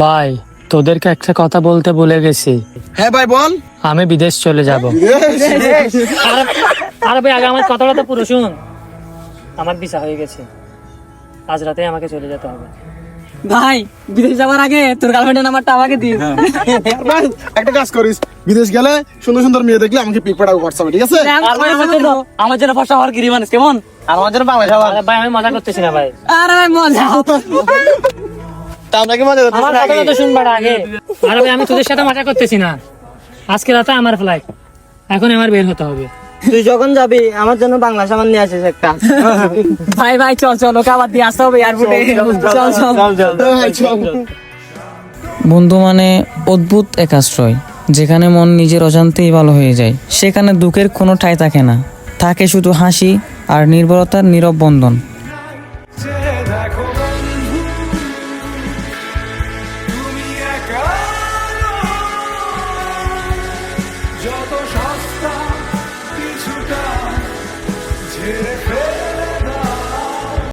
ভাই, তোদেরকে একটা কথা বলতে ভুলে গেছি। হ্যাঁ ভাই বল। আমি বিদেশ চলে যাব। আরে ভাই, আগে আমার কথাটা তো পুরো শুন। আমার ভিসা হয়ে গেছে, আজ রাতে আমাকে চলে যেতে হবে। ভাই, বিদেশ যাওয়ার আগে তোর গার্লফ্রেন্ডের নাম্বারটা আমাকে দিস। ভাই একটা কাজ করিস, বিদেশ গেলে সুন্দর সুন্দর মেয়ে দেখলে আমাকে পিক পাঠাও হোয়াটসঅ্যাপে, ঠিক আছে? আর ভাই, আমার জন্য ফর্সা হওয়ার গিরি মানুষ কেমন? আর আমার জন্য বাংলা খাবার। আরে ভাই, আমি মজা করতেছি না ভাই। আরে ভাই মজা। তা আমরা কি মজা করতেছি আমার নাকি? কথাটা তো শুনবা আগে। আরে ভাই, আমি তোদের সাথে মজা করতেছি না। আজকে রাতে আমার ফ্লাইট, এখন আমার বের হতে হবে। তুই যখন যাবি আমার জন্য বাংলা সামান নিয়ে আসিস একটা। ভাই ভাই চল চল, ওকে আবার দিয়ে আসতে হবে এয়ারপোর্টে। চল চল। হ্যাঁ, চল। বন্ধু মানে অদ্ভুত এক আশ্রয়, যেখানে মন নিজের অজান্তেই ভালো হয়ে যায়। সেখানে দুঃখের কোনো ঠাঁই থাকে না, থাকে শুধু হাসি আর নির্ভরতার নীরব বন্ধন। যত সস্তা কিছুটা ঝেড়ে